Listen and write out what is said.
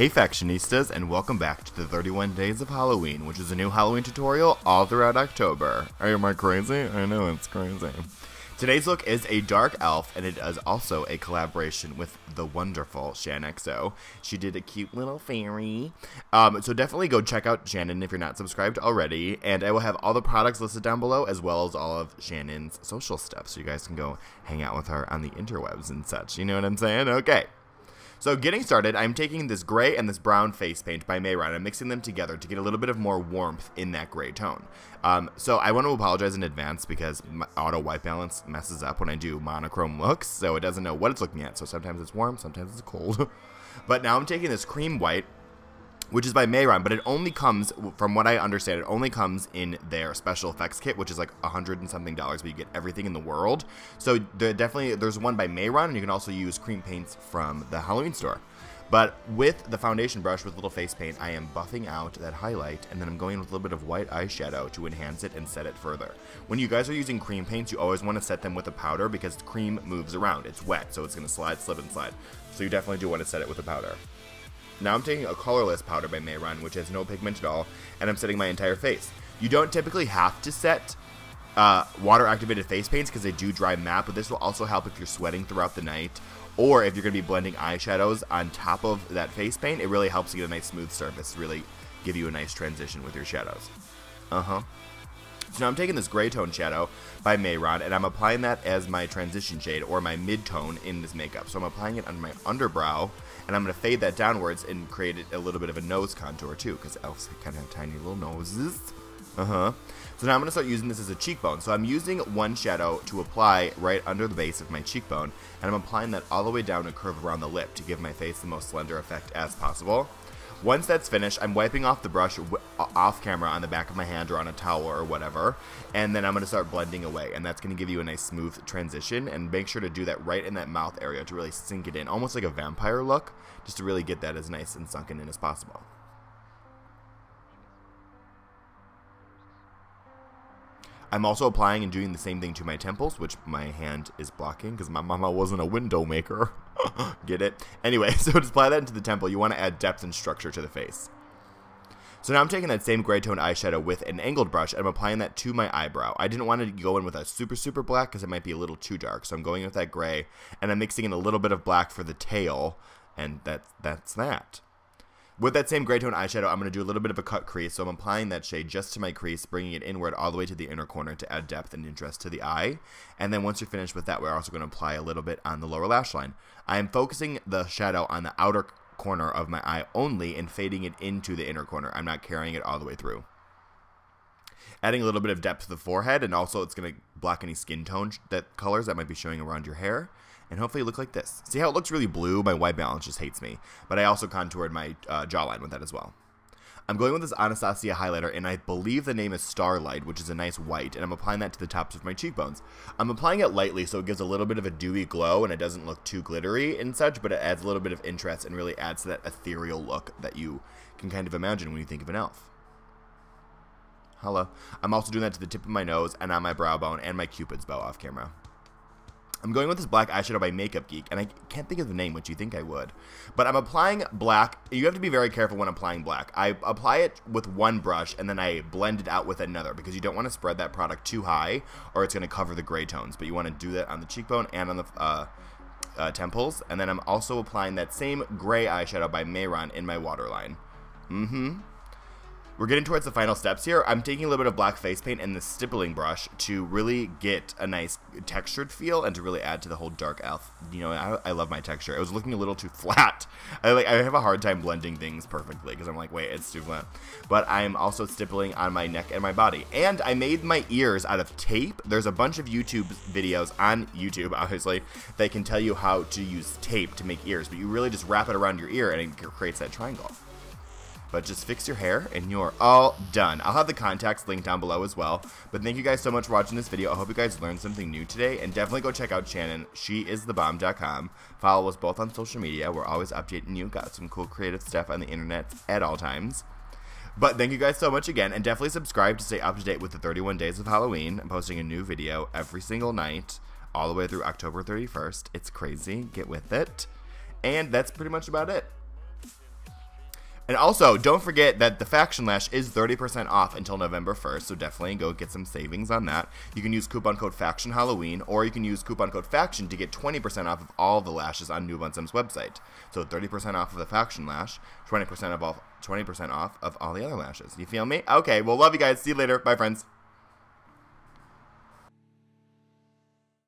Hey Factionistas, and welcome back to the 31 Days of Halloween, which is a new Halloween tutorial all throughout October. Am I crazy? I know it's crazy. Today's look is a dark elf, and it is also a collaboration with the wonderful Shaanxo. She did a cute little fairy. So definitely go check out Shannon if you're not subscribed already, and I will have all the products listed down below, as well as all of Shannon's social stuff, so you guys can go hang out with her on the interwebs and such. You know what I'm saying? Okay. So getting started, I'm taking this gray and this brown face paint by Mayron and I'm mixing them together to get a little bit of more warmth in that gray tone. So I want to apologize in advance because my auto white balance messes up when I do monochrome looks, so it doesn't know what it's looking at. So sometimes it's warm, sometimes it's cold. But now I'm taking this cream white, which is by Mayron, but it only comes, from what I understand, it only comes in their special effects kit, which is like $100 and something, but you get everything in the world. So there's one by Mayron, and you can also use cream paints from the Halloween store. But with the foundation brush with little face paint, I am buffing out that highlight, and then I'm going with a little bit of white eyeshadow to enhance it and set it further. When you guys are using cream paints, you always want to set them with a powder because cream moves around. It's wet, so it's going to slide, slip, and slide. So you definitely do want to set it with a powder. Now I'm taking a colorless powder by Mayron, which has no pigment at all, and I'm setting my entire face. You don't typically have to set water-activated face paints because they do dry matte, but this will also help if you're sweating throughout the night, or if you're going to be blending eyeshadows on top of that face paint. It really helps you get a nice smooth surface, really give you a nice transition with your shadows. So now I'm taking this gray tone shadow by Mayron, and I'm applying that as my transition shade, or my mid-tone in this makeup. So I'm applying it on my underbrow, and I'm going to fade that downwards and create a little bit of a nose contour too, because elves kind of have tiny little noses. So now I'm going to start using this as a cheekbone. So I'm using one shadow to apply right under the base of my cheekbone, and I'm applying that all the way down and curve around the lip to give my face the most slender effect as possible. Once that's finished, I'm wiping off the brush off camera on the back of my hand or on a towel or whatever, and then I'm going to start blending away, and that's going to give you a nice smooth transition, and make sure to do that right in that mouth area to really sink it in, almost like a vampire look, just to really get that as nice and sunken in as possible. I'm also applying and doing the same thing to my temples, which my hand is blocking because my mama wasn't a window maker. Get it? Anyway, so to apply that into the temple, you want to add depth and structure to the face. So now I'm taking that same gray tone eyeshadow with an angled brush, and I'm applying that to my eyebrow. I didn't want to go in with a super black because it might be a little too dark, so I'm going with that gray, and I'm mixing in a little bit of black for the tail, and that's that. With that same gray tone eyeshadow, I'm going to do a little bit of a cut crease, so I'm applying that shade just to my crease, bringing it inward all the way to the inner corner to add depth and interest to the eye. And then once you're finished with that, we're also going to apply a little bit on the lower lash line. I am focusing the shadow on the outer corner of my eye only and fading it into the inner corner. I'm not carrying it all the way through. Adding a little bit of depth to the forehead, and also it's going to block any skin tone colors that might be showing around your hair. And hopefully it look like this. See how it looks really blue? My white balance just hates me. But I also contoured my jawline with that as well. I'm going with this Anastasia highlighter, and I believe the name is Starlight, which is a nice white, and I'm applying that to the tops of my cheekbones. I'm applying it lightly so it gives a little bit of a dewy glow, and it doesn't look too glittery and such, but it adds a little bit of interest and really adds to that ethereal look that you can kind of imagine when you think of an elf. Hello. I'm also doing that to the tip of my nose and on my brow bone and my cupid's bow off camera. I'm going with this black eyeshadow by Makeup Geek, and I can't think of the name, which you think I would. But I'm applying black. You have to be very careful when applying black. I apply it with one brush, and then I blend it out with another, because you don't want to spread that product too high, or it's going to cover the gray tones. But you want to do that on the cheekbone and on the temples. And then I'm also applying that same gray eyeshadow by Mayron in my waterline. We're getting towards the final steps here. I'm taking a little bit of black face paint and the stippling brush to really get a nice textured feel and to really add to the whole dark elf. You know, I love my texture. It was looking a little too flat. I have a hard time blending things perfectly because I'm like, wait, it's too flat. But I'm also stippling on my neck and my body. And I made my ears out of tape. There's a bunch of YouTube videos on YouTube, obviously, that can tell you how to use tape to make ears. But you really just wrap it around your ear and it creates that triangle. But just fix your hair and you're all done. I'll have the contacts linked down below as well. But thank you guys so much for watching this video. I hope you guys learned something new today. And definitely go check out Shannon. Sheisthebomb.com. Follow us both on social media. We're always updating you. Got some cool creative stuff on the internet at all times. But thank you guys so much again. And definitely subscribe to stay up to date with the 31 Days of Halloween. I'm posting a new video every single night, all the way through October 31st. It's crazy. Get with it. And that's pretty much about it. And also, don't forget that the Faction Lash is 30% off until November 1st, so definitely go get some savings on that. You can use coupon code Faction Halloween, or you can use coupon code Faction to get 20% off of all the lashes on Noob on Sim's website. So 30% off of the Faction Lash, 20% off of all the other lashes. You feel me? Okay, well, love you guys. See you later. Bye, friends.